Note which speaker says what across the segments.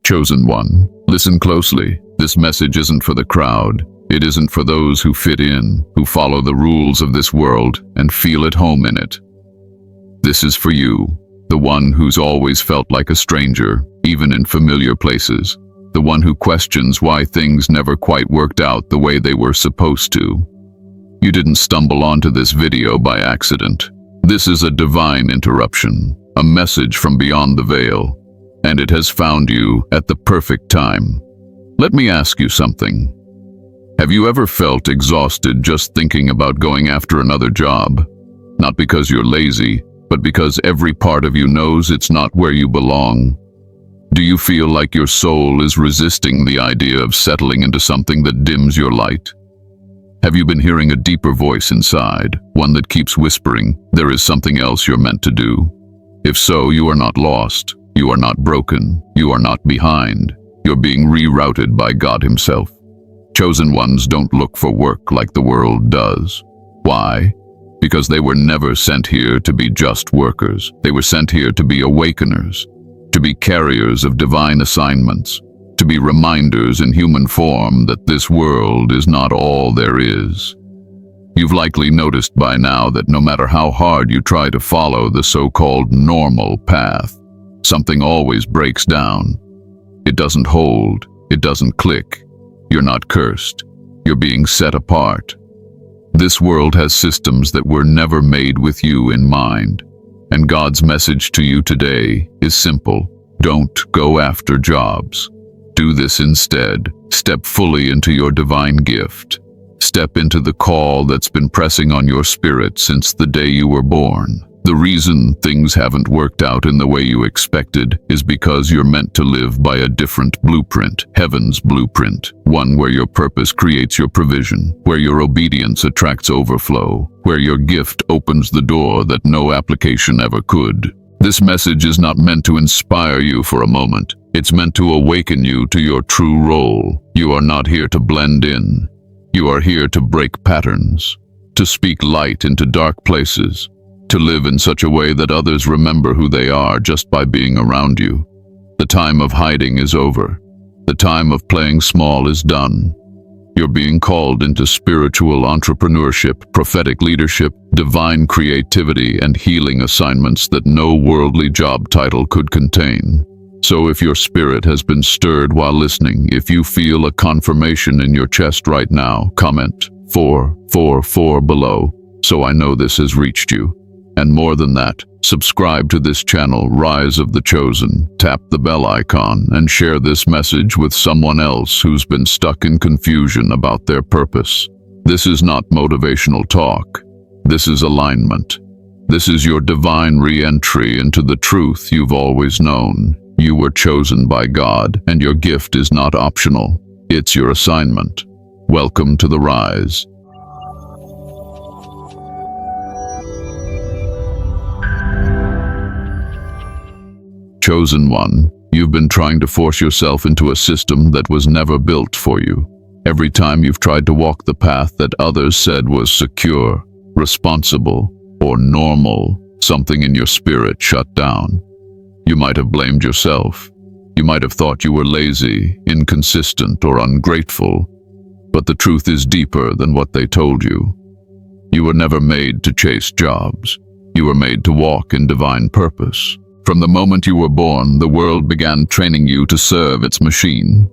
Speaker 1: Chosen one, listen closely. This message isn't for the crowd. It isn't for those who fit in, who follow the rules of this world and feel at home in it. This is for you, the one who's always felt like a stranger, even in familiar places. The one who questions why things never quite worked out the way they were supposed to. You didn't stumble onto this video by accident. This is a divine interruption, a message from beyond the veil, and it has found you at the perfect time. Let me ask you something. Have you ever felt exhausted just thinking about going after another job? Not because you're lazy, but because every part of you knows it's not where you belong. Do you feel like your soul is resisting the idea of settling into something that dims your light? Have you been hearing a deeper voice inside, one that keeps whispering, there is something else you're meant to do? If so, you are not lost, you are not broken, you are not behind. You're being rerouted by God Himself. Chosen ones don't look for work like the world does. Why? Because they were never sent here to be just workers. They were sent here to be awakeners, to be carriers of divine assignments, to be reminders in human form that this world is not all there is. You've likely noticed by now that no matter how hard you try to follow the so-called normal path, something always breaks down. It doesn't hold, it doesn't click. You're not cursed, you're being set apart. This world has systems that were never made with you in mind. And God's message to you today is simple. Don't go after jobs. Do this instead. Step fully into your divine gift. Step into the call that's been pressing on your spirit since the day you were born. The reason things haven't worked out in the way you expected is because you're meant to live by a different blueprint, heaven's blueprint, one where your purpose creates your provision, where your obedience attracts overflow, where your gift opens the door that no application ever could. This message is not meant to inspire you for a moment. It's meant to awaken you to your true role. You are not here to blend in. You are here to break patterns, to speak light into dark places, to live in such a way that others remember who they are just by being around you. The time of hiding is over. The time of playing small is done. You're being called into spiritual entrepreneurship, prophetic leadership, divine creativity, and healing assignments that no worldly job title could contain. So if your spirit has been stirred while listening, if you feel a confirmation in your chest right now, comment 444 below, so I know this has reached you. And more than that, subscribe to this channel, Rise of the Chosen, tap the bell icon, and share this message with someone else who's been stuck in confusion about their purpose. This is not motivational talk. This is alignment. This is your divine re-entry into the truth you've always known. You were chosen by God, and your gift is not optional. It's your assignment. Welcome to the Rise. Chosen one, you've been trying to force yourself into a system that was never built for you. Every time you've tried to walk the path that others said was secure, responsible, or normal, something in your spirit shut down. You might have blamed yourself. You might have thought you were lazy, inconsistent, or ungrateful. But the truth is deeper than what they told you. You were never made to chase jobs. You were made to walk in divine purpose. From the moment you were born, the world began training you to serve its machine.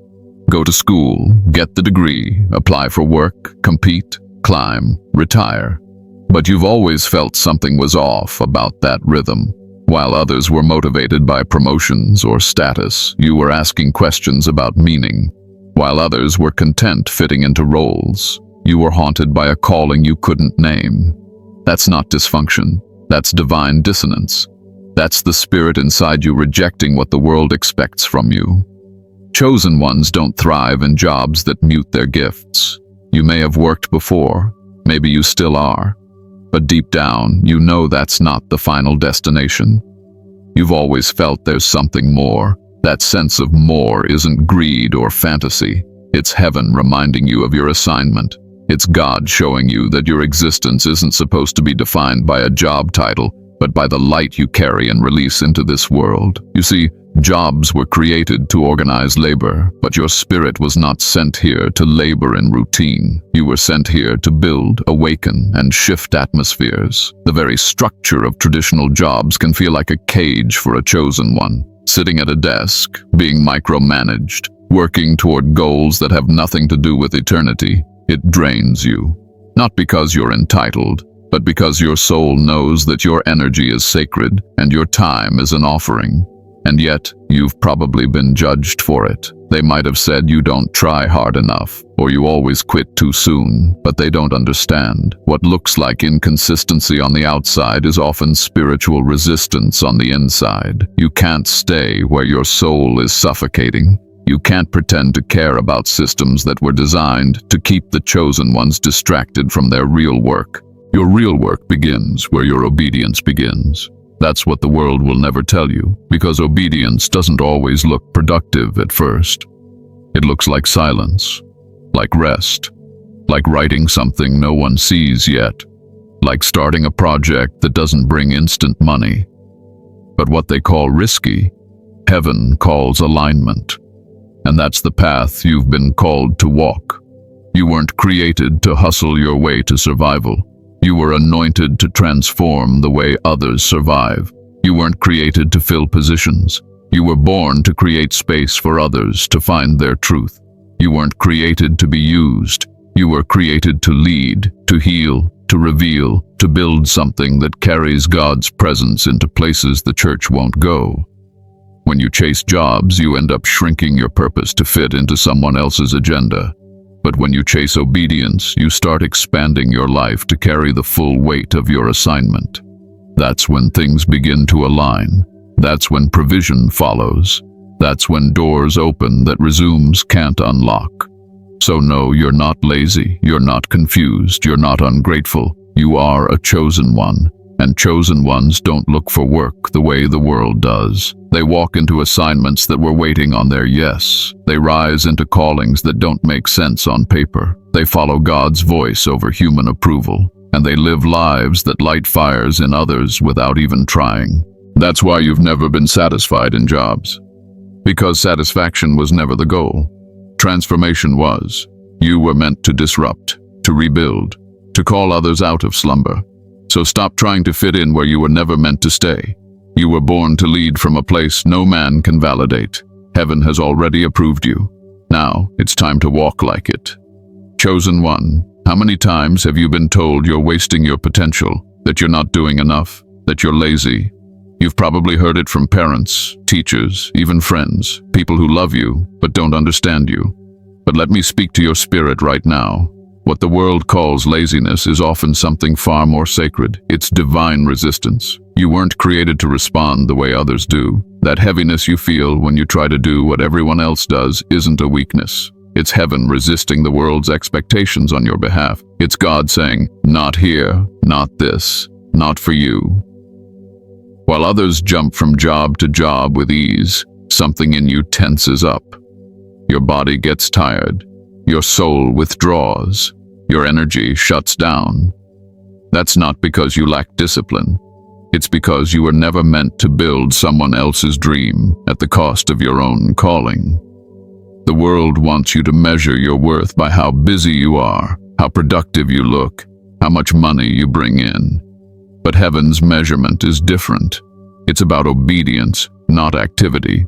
Speaker 1: Go to school, get the degree, apply for work, compete, climb, retire. But you've always felt something was off about that rhythm. While others were motivated by promotions or status, you were asking questions about meaning. While others were content fitting into roles, you were haunted by a calling you couldn't name. That's not dysfunction. That's divine dissonance. That's the spirit inside you rejecting what the world expects from you. Chosen ones don't thrive in jobs that mute their gifts. You may have worked before, maybe you still are, but deep down, you know that's not the final destination. You've always felt there's something more. That sense of more isn't greed or fantasy. It's heaven reminding you of your assignment. It's God showing you that your existence isn't supposed to be defined by a job title, but by the light you carry and release into this world. You see, Jobs were created to organize labor, but your spirit was not sent here to labor in routine. You were sent here to build, awaken, and shift atmospheres. The very structure of traditional jobs can feel like a cage for a chosen one. Sitting at a desk, being micromanaged, working toward goals that have nothing to do with eternity, it drains you. Not because you're entitled, but because your soul knows that your energy is sacred and your time is an offering. And yet, you've probably been judged for it. They might have said you don't try hard enough, or you always quit too soon, but they don't understand. What looks like inconsistency on the outside is often spiritual resistance on the inside. You can't stay where your soul is suffocating. You can't pretend to care about systems that were designed to keep the chosen ones distracted from their real work. Your real work begins where your obedience begins. That's what the world will never tell you, because obedience doesn't always look productive at first. It looks like silence, like rest, like writing something no one sees yet, like starting a project that doesn't bring instant money. But what they call risky, heaven calls alignment. And that's the path you've been called to walk. You weren't created to hustle your way to survival. You were anointed to transform the way others survive. You weren't created to fill positions. You were born to create space for others to find their truth. You weren't created to be used. You were created to lead, to heal, to reveal, to build something that carries God's presence into places the church won't go. When you chase jobs, you end up shrinking your purpose to fit into someone else's agenda. But when you chase obedience, you start expanding your life to carry the full weight of your assignment. That's when things begin to align. That's when provision follows. That's when doors open that resumes can't unlock. So no, you're not lazy, you're not confused, you're not ungrateful. You are a chosen one. And chosen ones don't look for work the way the world does. They walk into assignments that were waiting on their yes. They rise into callings that don't make sense on paper. They follow God's voice over human approval. And they live lives that light fires in others without even trying. That's why you've never been satisfied in jobs. Because satisfaction was never the goal. Transformation was. You were meant to disrupt, to rebuild, to call others out of slumber. So stop trying to fit in where you were never meant to stay. You were born to lead from a place no man can validate. Heaven has already approved you. Now it's time to walk like it. Chosen one, how many times have you been told you're wasting your potential, that you're not doing enough, that you're lazy? You've probably heard it from parents, teachers, even friends, people who love you but don't understand you. But let me speak to your spirit right now. What the world calls laziness is often something far more sacred. It's divine resistance. You weren't created to respond the way others do. That heaviness you feel when you try to do what everyone else does isn't a weakness. It's heaven resisting the world's expectations on your behalf. It's God saying, not here, not this, not for you. While others jump from job to job with ease, something in you tenses up. Your body gets tired. Your soul withdraws. Your energy shuts down. That's not because you lack discipline. It's because you were never meant to build someone else's dream at the cost of your own calling. The world wants you to measure your worth by how busy you are, how productive you look, how much money you bring in. But heaven's measurement is different. It's about obedience, not activity.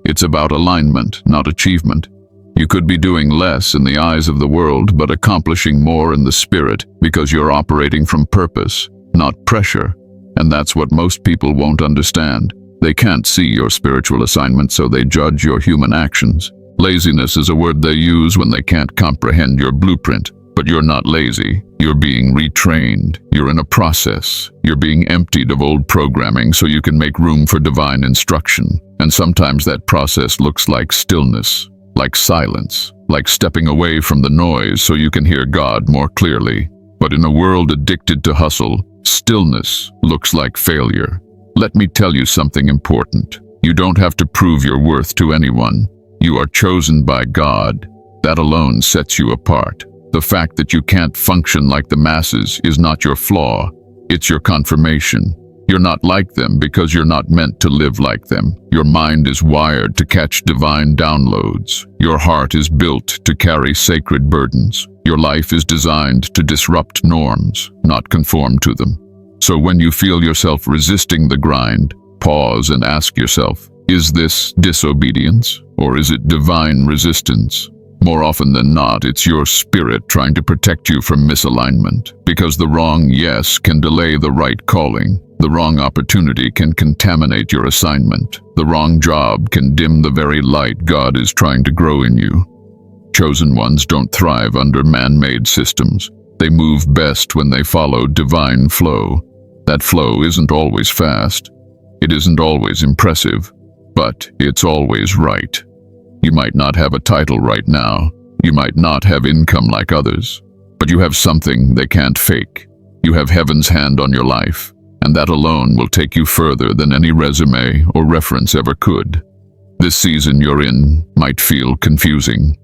Speaker 1: It's about alignment, not achievement. You could be doing less in the eyes of the world, but accomplishing more in the spirit because you're operating from purpose, not pressure. And that's what most people won't understand. They can't see your spiritual assignment, so they judge your human actions. Laziness is a word they use when they can't comprehend your blueprint. But you're not lazy. You're being retrained. You're in a process. You're being emptied of old programming so you can make room for divine instruction. And sometimes that process looks like stillness, like silence, like stepping away from the noise so you can hear God more clearly. But in a world addicted to hustle, stillness looks like failure. Let me tell you something important. You don't have to prove your worth to anyone. You are chosen by God. That alone sets you apart. The fact that you can't function like the masses is not your flaw. It's your confirmation. You're not like them because you're not meant to live like them. Your mind is wired to catch divine downloads. Your heart is built to carry sacred burdens. Your life is designed to disrupt norms, not conform to them. So when you feel yourself resisting the grind, pause and ask yourself, is this disobedience or is it divine resistance? More often than not, it's your spirit trying to protect you from misalignment, because the wrong yes can delay the right calling. The wrong opportunity can contaminate your assignment. The wrong job can dim the very light God is trying to grow in you. Chosen ones don't thrive under man-made systems. They move best when they follow divine flow. That flow isn't always fast. It isn't always impressive, but it's always right. You might not have a title right now. You might not have income like others, but you have something they can't fake. You have heaven's hand on your life, and that alone will take you further than any resume or reference ever could. This season you're in might feel confusing.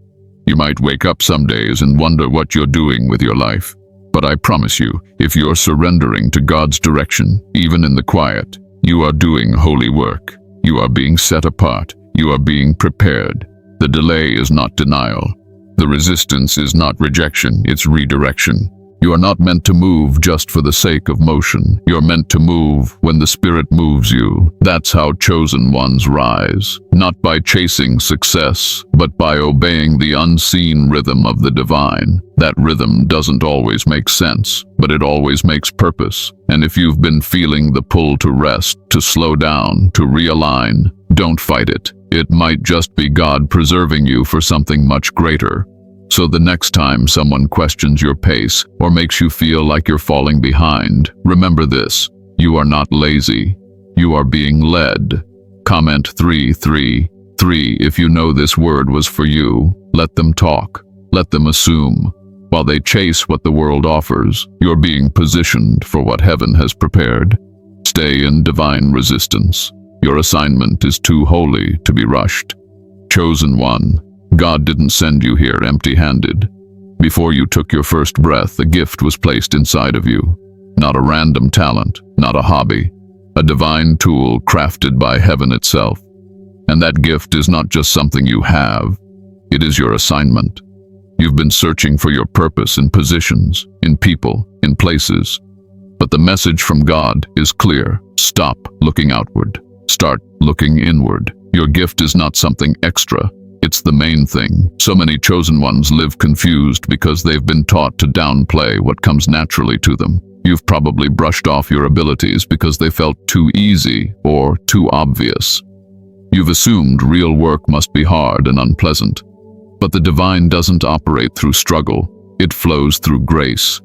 Speaker 1: You might wake up some days and wonder what you're doing with your life. But I promise you, if you're surrendering to God's direction, even in the quiet, you are doing holy work. You are being set apart. You are being prepared. The delay is not denial. The resistance is not rejection, it's redirection. You are not meant to move just for the sake of motion. You're meant to move when the Spirit moves you. That's how chosen ones rise, not by chasing success, but by obeying the unseen rhythm of the divine. That rhythm doesn't always make sense, but it always makes purpose. And if you've been feeling the pull to rest, to slow down, to realign, don't fight it. It might just be God preserving you for something much greater. So the next time someone questions your pace or makes you feel like you're falling behind, remember this: you are not lazy. You are being led. Comment 333 if you know this word was for you. Let them talk. Let them assume. While they chase what the world offers, you're being positioned for what heaven has prepared. Stay in divine resistance. Your assignment is too holy to be rushed. Chosen one, God didn't send you here empty-handed. Before you took your first breath, a gift was placed inside of you. Not a random talent, not a hobby. A divine tool crafted by heaven itself. And that gift is not just something you have. It is your assignment. You've been searching for your purpose in positions, in people, in places. But the message from God is clear. Stop looking outward. Start looking inward. Your gift is not something extra. It's the main thing. So many chosen ones live confused because they've been taught to downplay what comes naturally to them. You've probably brushed off your abilities because they felt too easy or too obvious. You've assumed real work must be hard and unpleasant. But the divine doesn't operate through struggle. It flows through grace.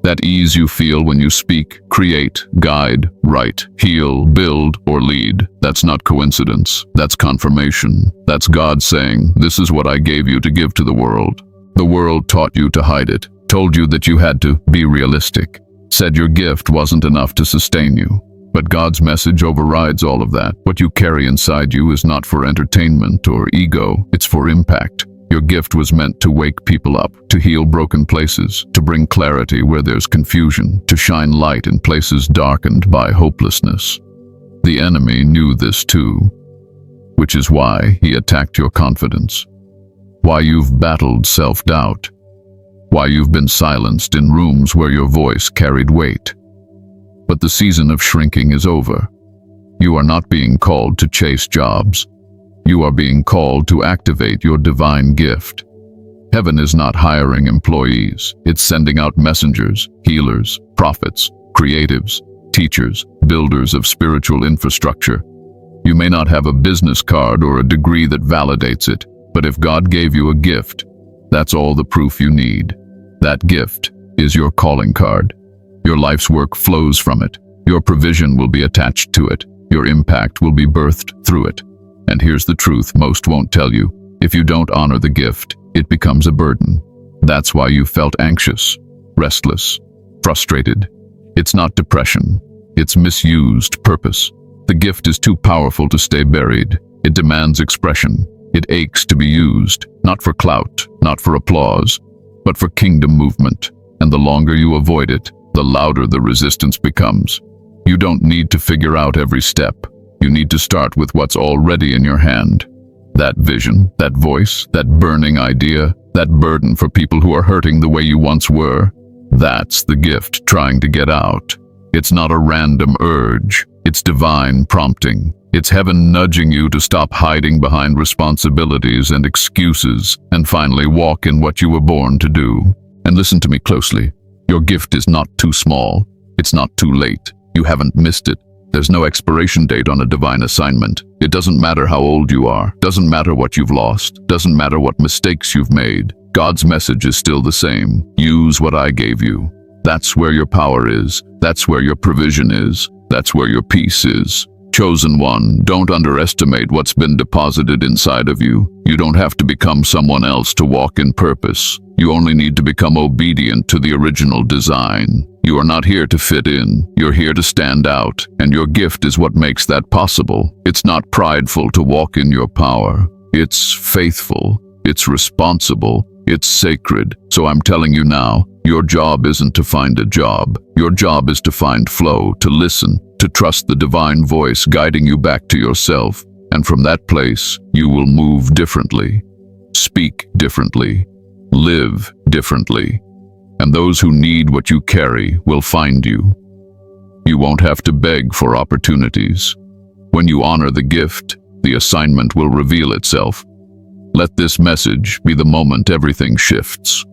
Speaker 1: That ease you feel when you speak, create, guide, write, heal, build, or lead, that's not coincidence. That's confirmation. That's God saying, this is what I gave you to give to the world. The world taught you to hide it, told you that you had to be realistic, said your gift wasn't enough to sustain you. But God's message overrides all of that. What you carry inside you is not for entertainment or ego, it's for impact. Your gift was meant to wake people up, to heal broken places, to bring clarity where there's confusion, to shine light in places darkened by hopelessness. The enemy knew this too, which is why he attacked your confidence, why you've battled self-doubt, why you've been silenced in rooms where your voice carried weight. But the season of shrinking is over. You are not being called to chase jobs. You are being called to activate your divine gift. Heaven is not hiring employees. It's sending out messengers, healers, prophets, creatives, teachers, builders of spiritual infrastructure. You may not have a business card or a degree that validates it, but if God gave you a gift, that's all the proof you need. That gift is your calling card. Your life's work flows from it. Your provision will be attached to it. Your impact will be birthed through it. And here's the truth most won't tell you. If you don't honor the gift, it becomes a burden. That's why you felt anxious, restless, frustrated. It's not depression. It's misused purpose. The gift is too powerful to stay buried. It demands expression. It aches to be used, not for clout, not for applause, but for kingdom movement. And the longer you avoid it, the louder the resistance becomes. You don't need to figure out every step. You need to start with what's already in your hand. That vision, that voice, that burning idea, that burden for people who are hurting the way you once were. That's the gift trying to get out. It's not a random urge. It's divine prompting. It's heaven nudging you to stop hiding behind responsibilities and excuses and finally walk in what you were born to do. And listen to me closely. Your gift is not too small. It's not too late. You haven't missed it. There's no expiration date on a divine assignment. It doesn't matter how old you are. Doesn't matter what you've lost. Doesn't matter what mistakes you've made. God's message is still the same. Use what I gave you. That's where your power is. That's where your provision is. That's where your peace is. Chosen one, don't underestimate what's been deposited inside of you. You don't have to become someone else to walk in purpose. You only need to become obedient to the original design. You are not here to fit in. You're here to stand out, and your gift is what makes that possible. It's not prideful to walk in your power. It's faithful. It's responsible. It's sacred. So I'm telling you now, your job isn't to find a job. Your job is to find flow, to listen, to trust the divine voice guiding you back to yourself. And from that place, you will move differently, speak differently, live differently. And those who need what you carry will find you. You won't have to beg for opportunities. When you honor the gift, the assignment will reveal itself. Let this message be the moment everything shifts.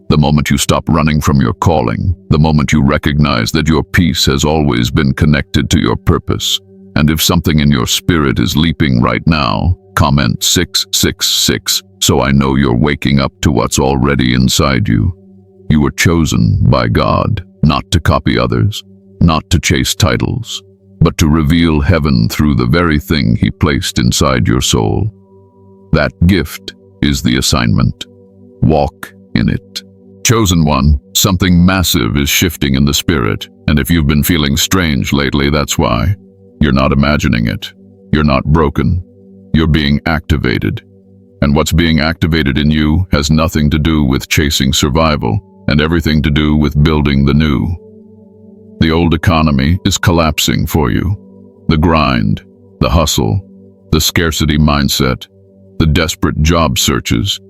Speaker 1: The moment you stop running from your calling, the moment you recognize that your peace has always been connected to your purpose. And if something in your spirit is leaping right now, comment 666 so I know you're waking up to what's already inside you. You were chosen by God, not to copy others, not to chase titles, but to reveal heaven through the very thing He placed inside your soul. That gift is the assignment. Walk in it. Chosen one, something massive is shifting in the spirit, and if you've been feeling strange lately, that's why. You're not imagining it. You're not broken. You're being activated. And what's being activated in you has nothing to do with chasing survival, and everything to do with building the new. The old economy is collapsing for you. The grind, the hustle, the scarcity mindset, the desperate job searches.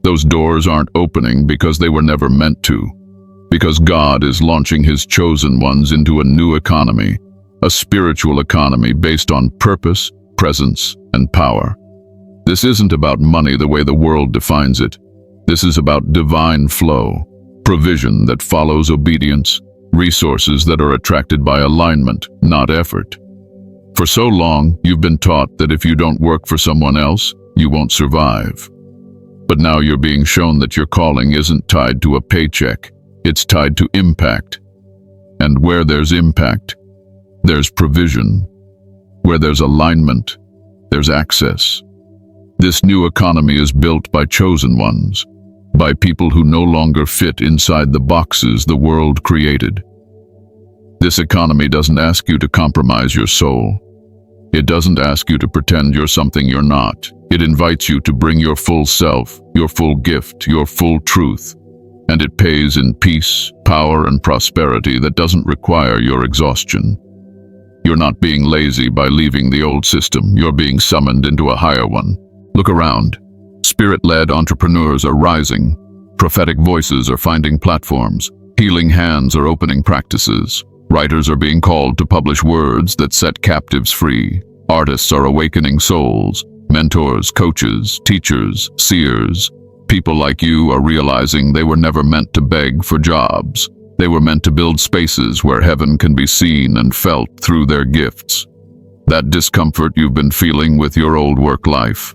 Speaker 1: Those doors aren't opening because they were never meant to. Because God is launching His chosen ones into a new economy, a spiritual economy based on purpose, presence, and power. This isn't about money the way the world defines it. This is about divine flow, provision that follows obedience, resources that are attracted by alignment, not effort. For so long, you've been taught that if you don't work for someone else, you won't survive. But now you're being shown that your calling isn't tied to a paycheck, it's tied to impact. And where there's impact, there's provision. Where there's alignment, there's access. This new economy is built by chosen ones, by people who no longer fit inside the boxes the world created. This economy doesn't ask you to compromise your soul. It doesn't ask you to pretend you're something you're not. It invites you to bring your full self, your full gift, your full truth. And it pays in peace, power, and prosperity that doesn't require your exhaustion. You're not being lazy by leaving the old system. You're being summoned into a higher one. Look around. Spirit-led entrepreneurs are rising. Prophetic voices are finding platforms. Healing hands are opening practices. Writers are being called to publish words that set captives free. Artists are awakening souls. Mentors, coaches, teachers, seers. People like you are realizing they were never meant to beg for jobs. They were meant to build spaces where heaven can be seen and felt through their gifts. That discomfort you've been feeling with your old work life,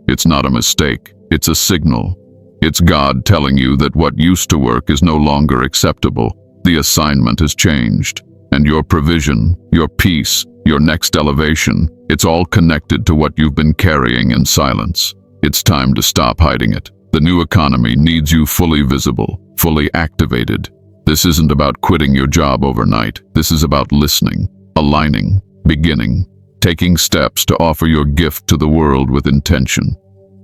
Speaker 1: it's not a mistake, it's a signal. It's God telling you that what used to work is no longer acceptable. The assignment has changed, and your provision, your peace, your next elevation, it's all connected to what you've been carrying in silence. It's time to stop hiding it. The new economy needs you fully visible, fully activated. This isn't about quitting your job overnight. This is about listening, aligning, beginning, taking steps to offer your gift to the world with intention.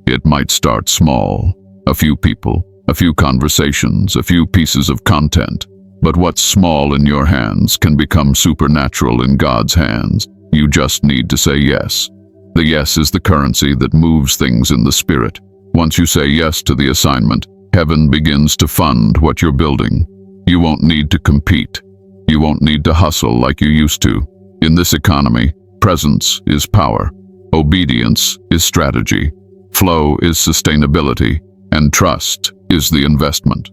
Speaker 1: It might start small, a few people, a few conversations, a few pieces of content. But what's small in your hands can become supernatural in God's hands. You just need to say yes. The yes is the currency that moves things in the spirit. Once you say yes to the assignment, heaven begins to fund what you're building. You won't need to compete. You won't need to hustle like you used to. In this economy, presence is power. Obedience is strategy. Flow is sustainability. And trust is the investment.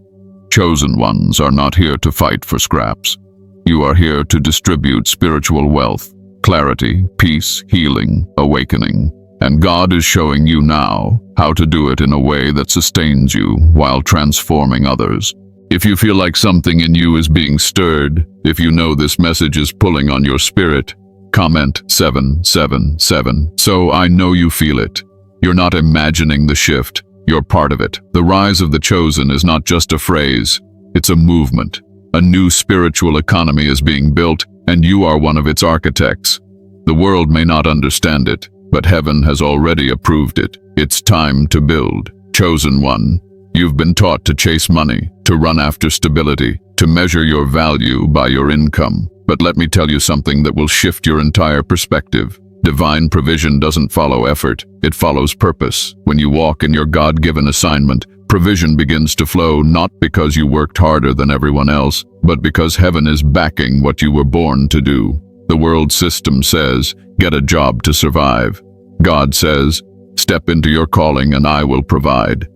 Speaker 1: Chosen ones are not here to fight for scraps. You are here to distribute spiritual wealth, clarity, peace, healing, awakening. And God is showing you now how to do it in a way that sustains you while transforming others. If you feel like something in you is being stirred, if you know this message is pulling on your spirit, comment 777. So I know you feel it. You're not imagining the shift. You're part of it. The rise of the chosen is not just a phrase. It's a movement. A new spiritual economy is being built, and you are one of its architects. The world may not understand it, but heaven has already approved it. It's time to build. Chosen one, you've been taught to chase money, to run after stability, to measure your value by your income. But let me tell you something that will shift your entire perspective. Divine provision doesn't follow effort, it follows purpose. When you walk in your God-given assignment, provision begins to flow not because you worked harder than everyone else, but because heaven is backing what you were born to do. The world system says, get a job to survive. God says, step into your calling and I will provide.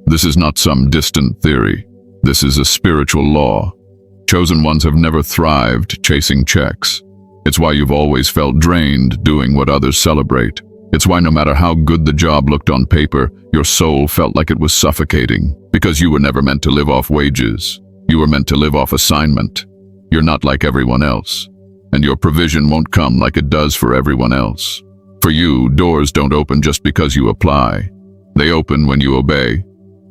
Speaker 1: This is not some distant theory. This is a spiritual law. Chosen ones have never thrived chasing checks. It's why you've always felt drained doing what others celebrate. It's why no matter how good the job looked on paper, your soul felt like it was suffocating. Because you were never meant to live off wages. You were meant to live off assignment. You're not like everyone else. And your provision won't come like it does for everyone else. For you, doors don't open just because you apply. They open when you obey.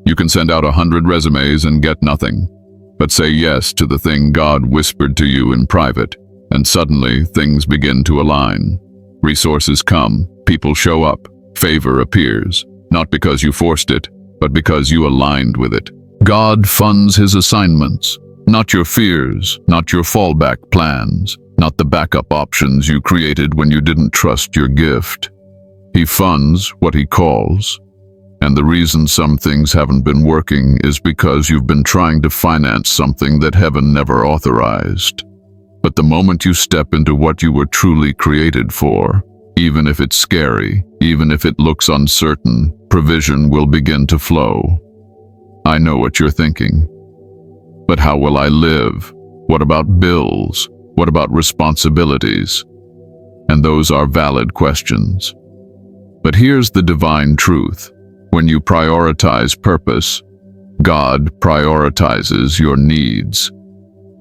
Speaker 1: You can send out 100 resumes and get nothing. But say yes to the thing God whispered to you in private. And suddenly, things begin to align. Resources come, people show up, favor appears, not because you forced it, but because you aligned with it. God funds his assignments, not your fears, not your fallback plans, not the backup options you created when you didn't trust your gift. He funds what he calls. And the reason some things haven't been working is because you've been trying to finance something that heaven never authorized. But the moment you step into what you were truly created for, even if it's scary, even if it looks uncertain, provision will begin to flow. I know what you're thinking. But how will I live? What about bills? What about responsibilities? And those are valid questions. But here's the divine truth. When you prioritize purpose, God prioritizes your needs.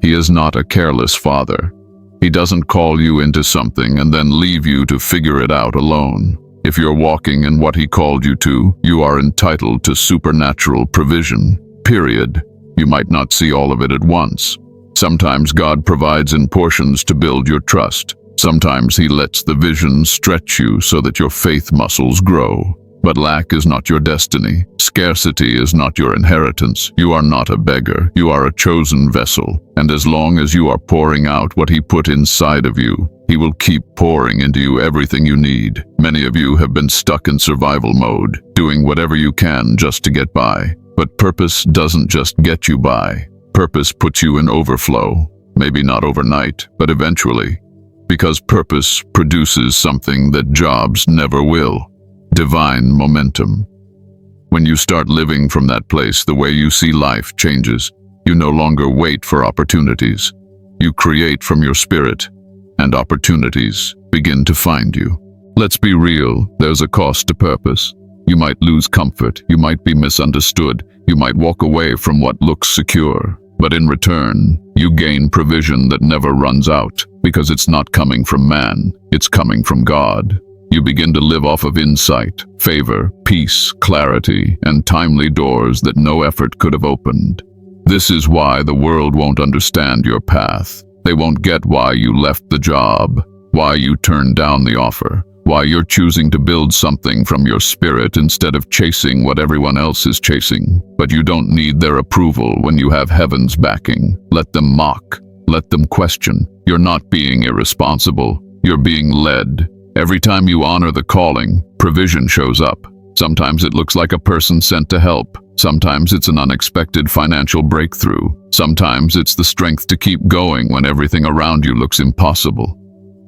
Speaker 1: He is not a careless father. He doesn't call you into something and then leave you to figure it out alone. If you're walking in what he called you to, you are entitled to supernatural provision, period. You might not see all of it at once. Sometimes God provides in portions to build your trust. Sometimes he lets the vision stretch you so that your faith muscles grow. But lack is not your destiny. Scarcity is not your inheritance. You are not a beggar. You are a chosen vessel. And as long as you are pouring out what he put inside of you, he will keep pouring into you everything you need. Many of you have been stuck in survival mode, doing whatever you can just to get by. But purpose doesn't just get you by. Purpose puts you in overflow. Maybe not overnight, but eventually. Because purpose produces something that jobs never will. Divine momentum. When you start living from that place, the way you see life changes. You no longer wait for opportunities. You create from your spirit, and opportunities begin to find you. Let's be real, there's a cost to purpose. You might lose comfort, you might be misunderstood, you might walk away from what looks secure. But in return, you gain provision that never runs out, because it's not coming from man, it's coming from God. You begin to live off of insight, favor, peace, clarity, and timely doors that no effort could have opened. This is why the world won't understand your path. They won't get why you left the job, why you turned down the offer, Why you're choosing to build something from your spirit instead of chasing what everyone else is chasing. But you don't need their approval when you have heaven's backing. Let them mock. Let them question. You're not being irresponsible. You're being led. Every time you honor the calling, provision shows up. Sometimes it looks like a person sent to help. Sometimes it's an unexpected financial breakthrough. Sometimes it's the strength to keep going when everything around you looks impossible.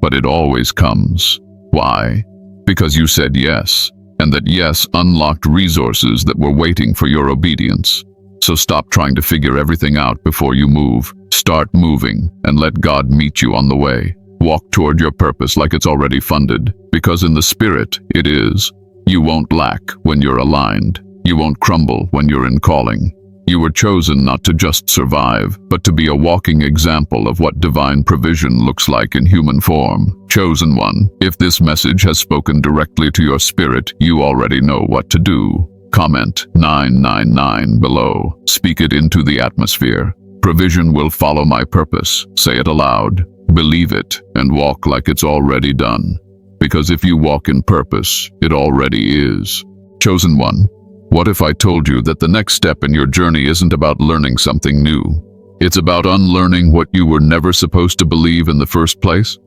Speaker 1: But it always comes. Why? Because you said yes, and that yes unlocked resources that were waiting for your obedience. So stop trying to figure everything out before you move. Start moving and let God meet you on the way. Walk toward your purpose like it's already funded, because in the spirit it is. You won't lack when you're aligned. You won't crumble when you're in calling. You were chosen not to just survive, but to be a walking example of what divine provision looks like in human form. Chosen one, if this message has spoken directly to your spirit, you already know what to do. Comment 999 below. Speak it into the atmosphere. Provision will follow my purpose. Say it aloud. Believe it and walk like it's already done. Because if you walk in purpose, it already is. Chosen one. What if I told you that the next step in your journey isn't about learning something new? It's about unlearning what you were never supposed to believe in the first place?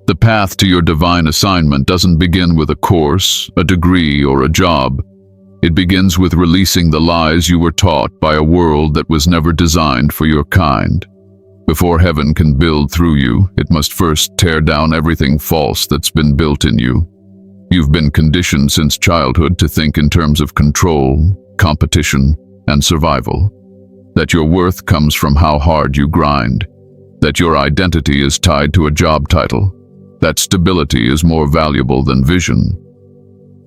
Speaker 1: The path to your divine assignment doesn't begin with a course, a degree, or a job. It begins with releasing the lies you were taught by a world that was never designed for your kind. Before heaven can build through you, it must first tear down everything false that's been built in you. You've been conditioned since childhood to think in terms of control, competition, and survival. That your worth comes from how hard you grind. That your identity is tied to a job title. That stability is more valuable than vision.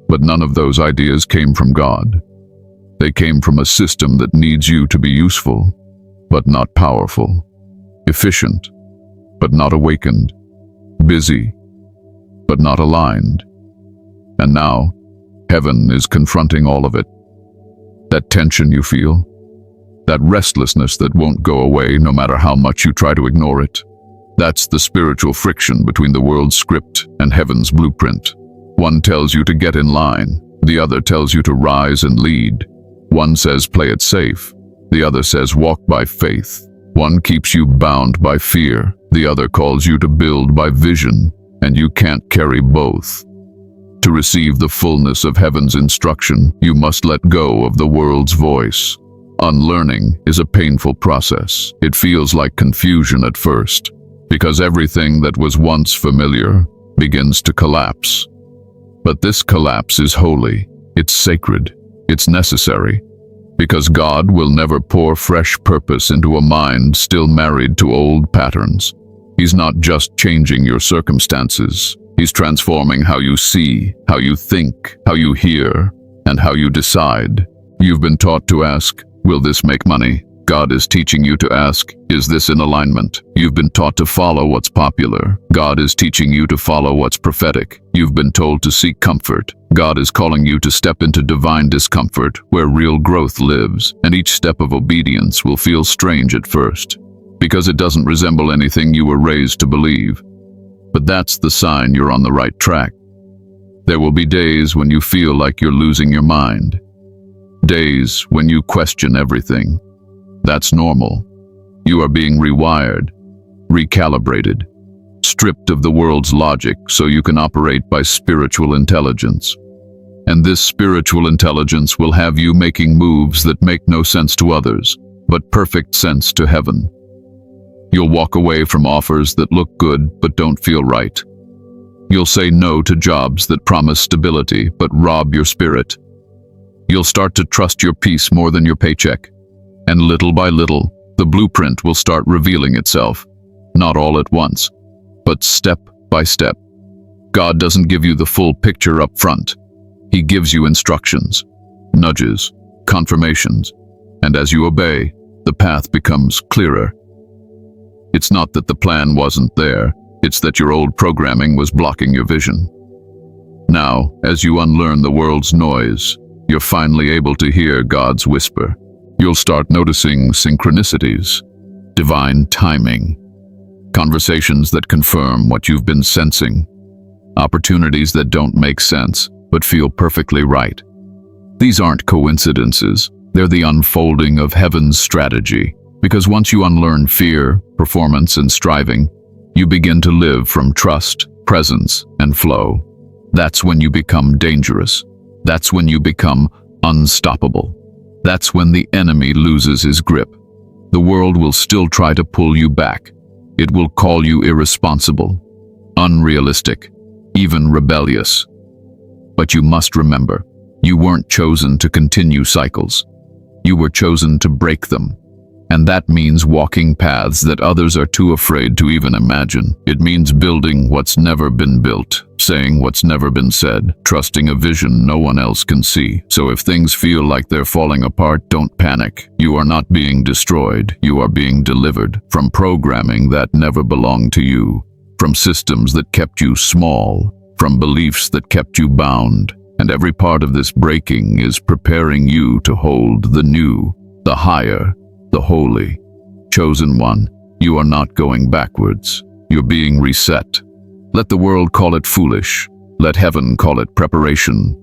Speaker 1: But none of those ideas came from God. They came from a system that needs you to be useful, but not powerful. Efficient, but not awakened. Busy, but not aligned. And now, heaven is confronting all of it. That tension you feel, that restlessness that won't go away no matter how much you try to ignore it. That's the spiritual friction between the world's script and heaven's blueprint. One tells you to get in line, the other tells you to rise and lead. One says play it safe, the other says walk by faith. One keeps you bound by fear, the other calls you to build by vision, and you can't carry both. To receive the fullness of heaven's instruction, you must let go of the world's voice. Unlearning is a painful process. It feels like confusion at first, because everything that was once familiar begins to collapse. But this collapse is holy, it's sacred, it's necessary, because God will never pour fresh purpose into a mind still married to old patterns. He's not just changing your circumstances. He's transforming how you see, how you think, how you hear, and how you decide. You've been taught to ask, will this make money? God is teaching you to ask, is this in alignment? You've been taught to follow what's popular. God is teaching you to follow what's prophetic. You've been told to seek comfort. God is calling you to step into divine discomfort, where real growth lives, and each step of obedience will feel strange at first, because it doesn't resemble anything you were raised to believe. But that's the sign you're on the right track. There will be days when you feel like you're losing your mind. Days when you question everything. That's normal. You are being rewired, recalibrated, stripped of the world's logic so you can operate by spiritual intelligence. And this spiritual intelligence will have you making moves that make no sense to others, but perfect sense to heaven. You'll walk away from offers that look good but don't feel right. You'll say no to jobs that promise stability but rob your spirit. You'll start to trust your peace more than your paycheck. And little by little, the blueprint will start revealing itself. Not all at once, but step by step. God doesn't give you the full picture up front. He gives you instructions, nudges, confirmations, and as you obey, the path becomes clearer. It's not that the plan wasn't there, it's that your old programming was blocking your vision. Now, as you unlearn the world's noise, you're finally able to hear God's whisper. You'll start noticing synchronicities, divine timing, conversations that confirm what you've been sensing, opportunities that don't make sense, but feel perfectly right. These aren't coincidences, they're the unfolding of heaven's strategy. Because once you unlearn fear, performance, and striving, you begin to live from trust, presence, and flow. That's when you become dangerous. That's when you become unstoppable. That's when the enemy loses his grip. The world will still try to pull you back. It will call you irresponsible, unrealistic, even rebellious. But you must remember, you weren't chosen to continue cycles. You were chosen to break them. And that means walking paths that others are too afraid to even imagine. It means building what's never been built, saying what's never been said, trusting a vision no one else can see. So if things feel like they're falling apart, don't panic. You are not being destroyed. You are being delivered from programming that never belonged to you, from systems that kept you small, from beliefs that kept you bound. And every part of this breaking is preparing you to hold the new, the higher, the holy. Chosen one, you are not going backwards. You're being reset. Let the world call it foolish. Let heaven call it preparation.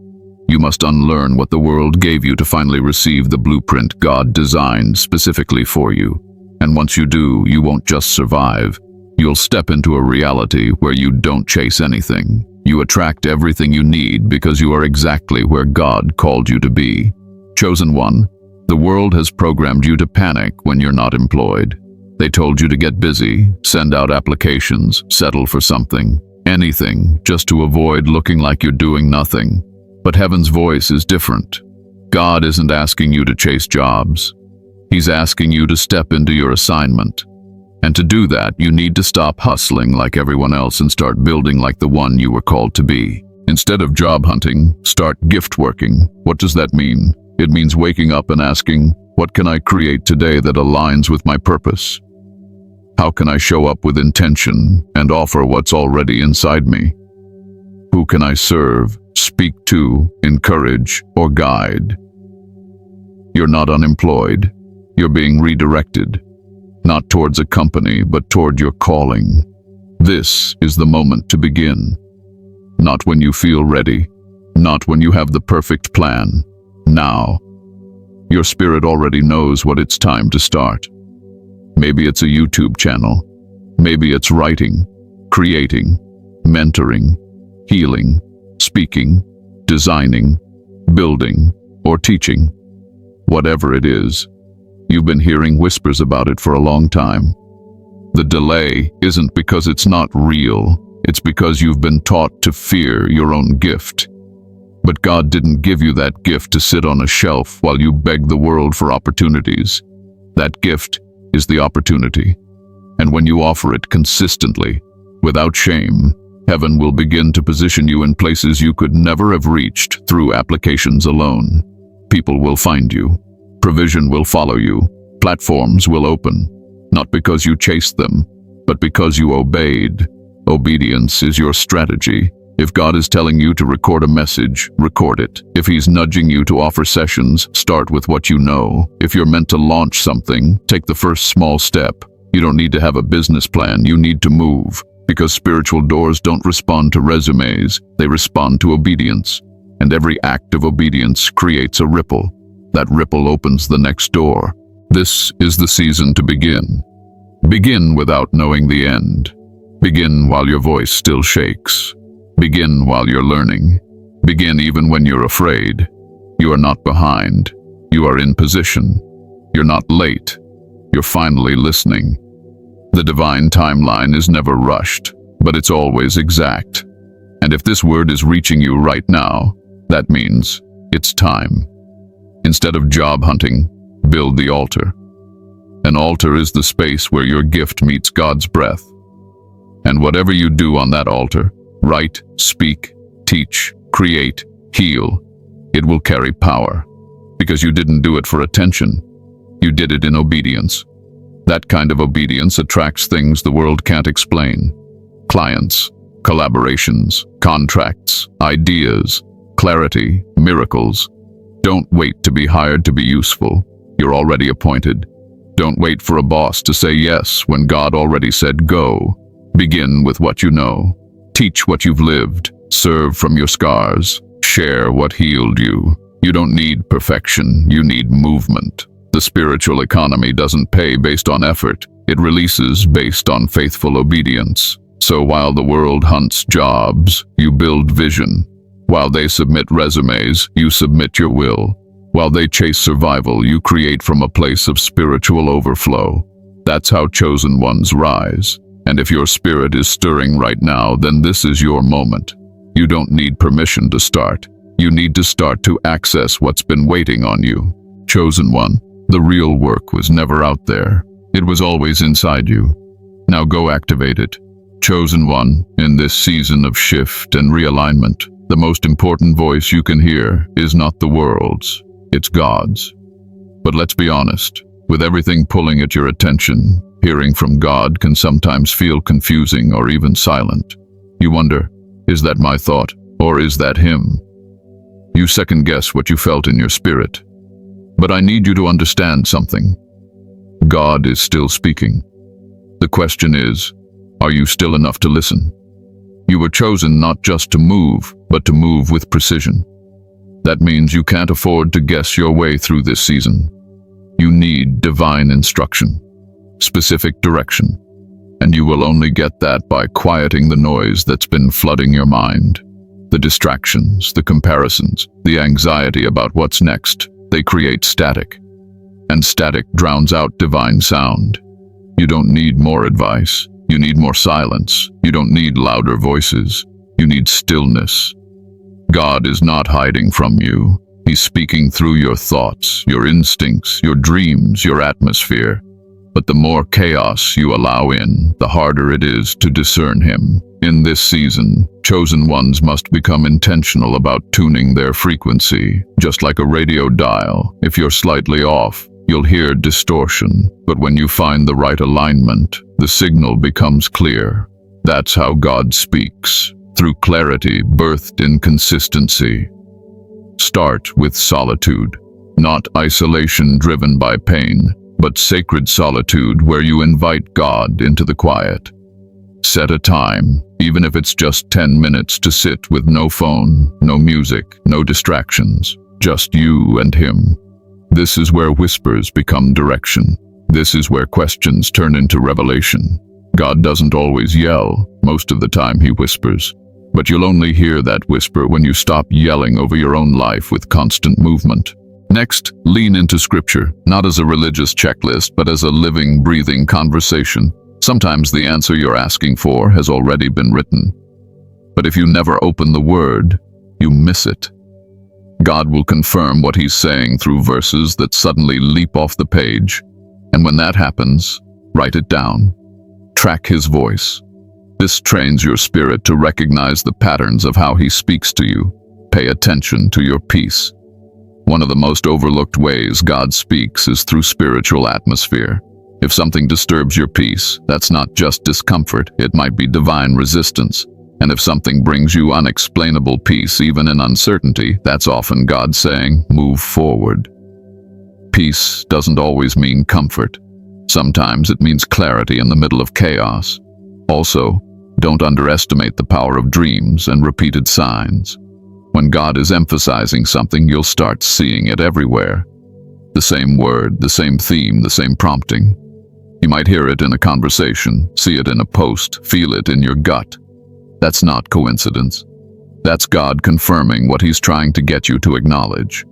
Speaker 1: You must unlearn what the world gave you to finally receive the blueprint God designed specifically for you. And once you do, you won't just survive. You'll step into a reality where you don't chase anything. You attract everything you need because you are exactly where God called you to be. Chosen one, the world has programmed you to panic when you're not employed. They told you to get busy, send out applications, settle for something, anything, just to avoid looking like you're doing nothing. But heaven's voice is different. God isn't asking you to chase jobs. He's asking you to step into your assignment. And to do that, you need to stop hustling like everyone else and start building like the one you were called to be. Instead of job hunting, start gift working. What does that mean? It means waking up and asking, what can I create today that aligns with my purpose? How can I show up with intention and offer what's already inside me? Who can I serve, speak to, encourage, or guide? You're not unemployed. You're being redirected. Not towards a company, but toward your calling. This is the moment to begin. Not when you feel ready. Not when you have the perfect plan. Now. Your spirit already knows what it's time to start. Maybe it's a YouTube channel. Maybe it's writing, creating, mentoring, healing, speaking, designing, building, or teaching. Whatever it is, you've been hearing whispers about it for a long time. The delay isn't because it's not real. It's because you've been taught to fear your own gift. But God didn't give you that gift to sit on a shelf while you beg the world for opportunities. That gift is the opportunity. And when you offer it consistently, without shame, heaven will begin to position you in places you could never have reached through applications alone. People will find you. Provision will follow you. Platforms will open. Not because you chased them, but because you obeyed. Obedience is your strategy. If God is telling you to record a message, record it. If He's nudging you to offer sessions, start with what you know. If you're meant to launch something, take the first small step. You don't need to have a business plan, you need to move. Because spiritual doors don't respond to resumes, they respond to obedience. And every act of obedience creates a ripple. That ripple opens the next door. This is the season to begin. Begin without knowing the end. Begin while your voice still shakes. Begin while you're learning. Begin even when you're afraid. You are not behind. You are in position. You're not late. You're finally listening. The divine timeline is never rushed, but it's always exact. And if this word is reaching you right now, that means it's time. Instead of job hunting, build the altar. An altar is the space where your gift meets God's breath. And whatever you do on that altar, write, speak, teach, create, heal, it will carry power. Because you didn't do it for attention. You did it in obedience. That kind of obedience attracts things the world can't explain. Clients, collaborations, contracts, ideas, clarity, miracles. Don't wait to be hired to be useful. You're already appointed. Don't wait for a boss to say yes when God already said go. Begin with what you know. Teach what you've lived. Serve from your scars. Share what healed you. You don't need perfection, you need movement. The spiritual economy doesn't pay based on effort, it releases based on faithful obedience. So while the world hunts jobs, you build vision. While they submit resumes, you submit your will. While they chase survival, you create from a place of spiritual overflow. That's how chosen ones rise. And if your spirit is stirring right now, then this is your moment. You don't need permission to start. You need to start to access what's been waiting on you. Chosen one, the real work was never out there. It was always inside you. Now go activate it. Chosen one, in this season of shift and realignment, the most important voice you can hear is not the world's, it's God's. But let's be honest, with everything pulling at your attention, hearing from God can sometimes feel confusing or even silent. You wonder, is that my thought, or is that Him? You second-guess what you felt in your spirit. But I need you to understand something. God is still speaking. The question is, are you still enough to listen? You were chosen not just to move, but to move with precision. That means you can't afford to guess your way through this season. You need divine instruction, specific direction, and you will only get that by quieting the noise that's been flooding your mind. The distractions, the comparisons, the anxiety about what's next, they create static. And static drowns out divine sound. You don't need more advice. You need more silence. You don't need louder voices. You need stillness. God is not hiding from you. He's speaking through your thoughts, your instincts, your dreams, your atmosphere. But the more chaos you allow in, the harder it is to discern Him. In this season, chosen ones must become intentional about tuning their frequency. Just like a radio dial, if you're slightly off, you'll hear distortion. But when you find the right alignment, the signal becomes clear. That's how God speaks, through clarity birthed in consistency. Start with solitude, not isolation driven by pain, but sacred solitude where you invite God into the quiet. Set a time, even if it's just 10 minutes, to sit with no phone, no music, no distractions, just you and Him. This is where whispers become direction. This is where questions turn into revelation. God doesn't always yell. Most of the time He whispers. But you'll only hear that whisper when you stop yelling over your own life with constant movement. Next, lean into Scripture, not as a religious checklist, but as a living, breathing conversation. Sometimes the answer you're asking for has already been written. But if you never open the Word, you miss it. God will confirm what He's saying through verses that suddenly leap off the page. And when that happens, write it down. Track His voice. This trains your spirit to recognize the patterns of how He speaks to you. Pay attention to your peace. One of the most overlooked ways God speaks is through spiritual atmosphere. If something disturbs your peace, that's not just discomfort, it might be divine resistance. And if something brings you unexplainable peace, even in uncertainty, that's often God saying, move forward. Peace doesn't always mean comfort. Sometimes it means clarity in the middle of chaos. Also, don't underestimate the power of dreams and repeated signs. When God is emphasizing something, you'll start seeing it everywhere. The same word, the same theme, the same prompting. You might hear it in a conversation, see it in a post, feel it in your gut. That's not coincidence. That's God confirming what He's trying to get you to acknowledge.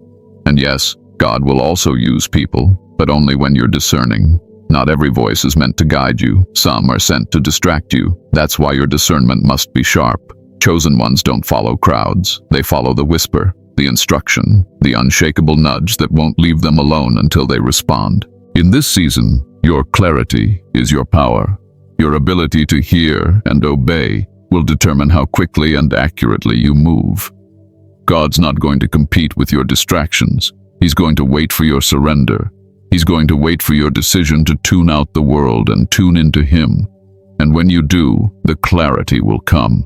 Speaker 1: And yes, God will also use people, but only when you're discerning. Not every voice is meant to guide you. Some are sent to distract you. That's why your discernment must be sharp. Chosen ones don't follow crowds. They follow the whisper, the instruction, the unshakable nudge that won't leave them alone until they respond. In this season, your clarity is your power. Your ability to hear and obey will determine how quickly and accurately you move. God's not going to compete with your distractions. He's going to wait for your surrender. He's going to wait for your decision to tune out the world and tune into Him. And when you do, the clarity will come.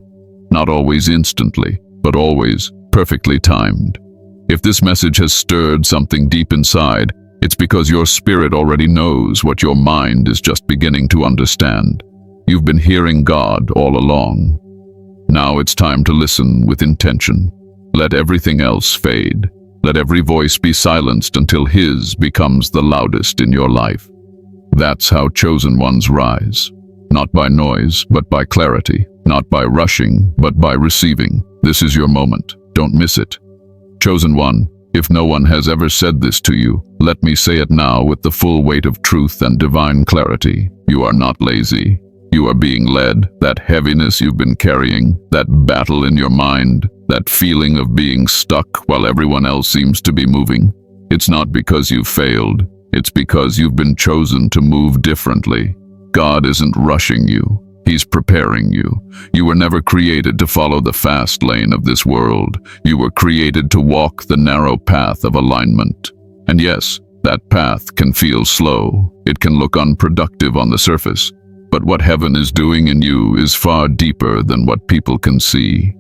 Speaker 1: Not always instantly, but always perfectly timed. If this message has stirred something deep inside, it's because your spirit already knows what your mind is just beginning to understand. You've been hearing God all along. Now it's time to listen with intention. Let everything else fade. Let every voice be silenced until His becomes the loudest in your life. That's how chosen ones rise. Not by noise, but by clarity. Not by rushing, but by receiving. This is your moment. Don't miss it. Chosen one, if no one has ever said this to you, let me say it now with the full weight of truth and divine clarity. You are not lazy. You are being led. That heaviness you've been carrying, that battle in your mind, that feeling of being stuck while everyone else seems to be moving. It's not because you've failed. It's because you've been chosen to move differently. God isn't rushing you. He's preparing you. You were never created to follow the fast lane of this world. You were created to walk the narrow path of alignment. And yes, that path can feel slow. It can look unproductive on the surface. But what heaven is doing in you is far deeper than what people can see.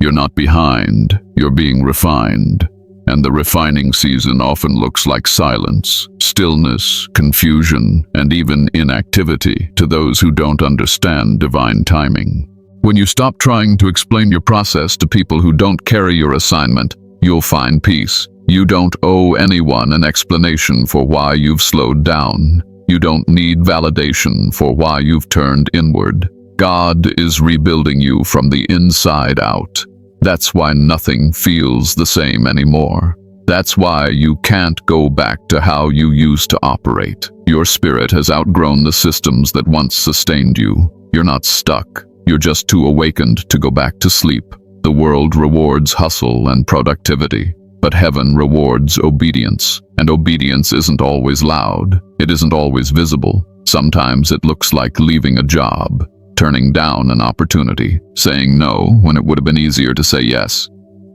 Speaker 1: You're not behind. You're being refined. And the refining season often looks like silence, stillness, confusion, and even inactivity to those who don't understand divine timing. When you stop trying to explain your process to people who don't carry your assignment, you'll find peace. You don't owe anyone an explanation for why you've slowed down. You don't need validation for why you've turned inward. God is rebuilding you from the inside out. That's why nothing feels the same anymore. That's why you can't go back to how you used to operate. Your spirit has outgrown the systems that once sustained you. You're not stuck. You're just too awakened to go back to sleep. The world rewards hustle and productivity, but heaven rewards obedience. And obedience isn't always loud. It isn't always visible. Sometimes it looks like leaving a job, turning down an opportunity, saying no when it would have been easier to say yes,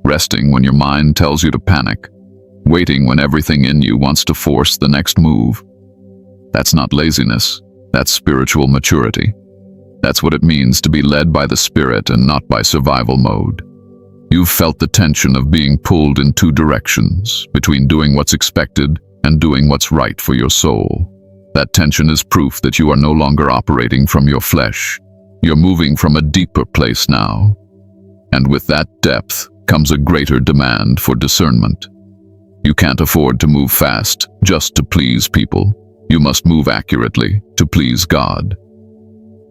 Speaker 1: resting when your mind tells you to panic, waiting when everything in you wants to force the next move. That's not laziness. That's spiritual maturity. That's what it means to be led by the Spirit and not by survival mode. You've felt the tension of being pulled in two directions, between doing what's expected and doing what's right for your soul. That tension is proof that you are no longer operating from your flesh. You're moving from a deeper place now. And with that depth comes a greater demand for discernment. You can't afford to move fast just to please people. You must move accurately to please God.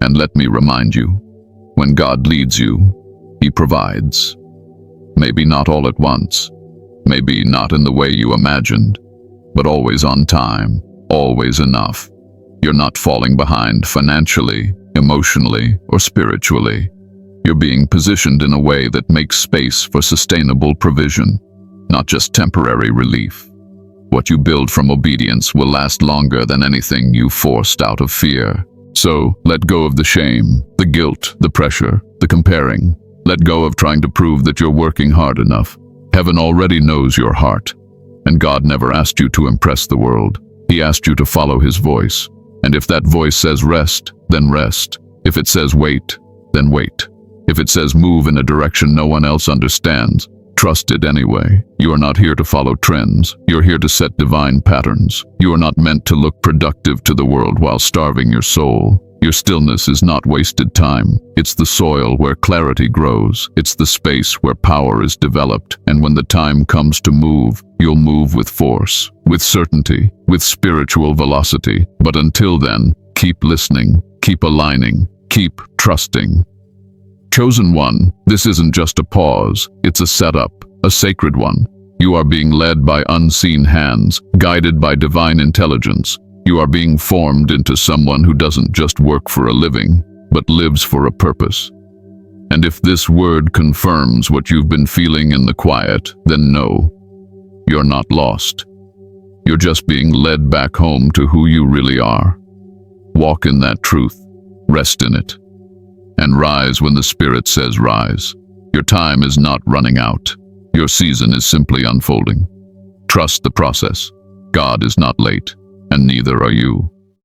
Speaker 1: And let me remind you, when God leads you, He provides. Maybe not all at once, maybe not in the way you imagined, but always on time, always enough. You're not falling behind financially, emotionally, or spiritually. You're being positioned in a way that makes space for sustainable provision, not just temporary relief. What you build from obedience will last longer than anything you forced out of fear. So, let go of the shame, the guilt, the pressure, the comparing. Let go of trying to prove that you're working hard enough. Heaven already knows your heart. And God never asked you to impress the world. He asked you to follow His voice. And if that voice says rest, then rest. If it says wait, then wait. If it says move in a direction no one else understands, trust it anyway. You are not here to follow trends. You're here to set divine patterns. You are not meant to look productive to the world while starving your soul. Your stillness is not wasted time. It's the soil where clarity grows. It's the space where power is developed. And when the time comes to move, you'll move with force, with certainty, with spiritual velocity. But until then, keep listening, keep aligning, keep trusting. Chosen one, this isn't just a pause. It's a setup, a sacred one. You are being led by unseen hands, guided by divine intelligence. You are being formed into someone who doesn't just work for a living, but lives for a purpose. And if this word confirms what you've been feeling in the quiet, then know, you're not lost. You're just being led back home to who you really are. Walk in that truth, rest in it, and rise when the Spirit says rise. Your time is not running out. Your season is simply unfolding. Trust the process. God is not late, and neither are you.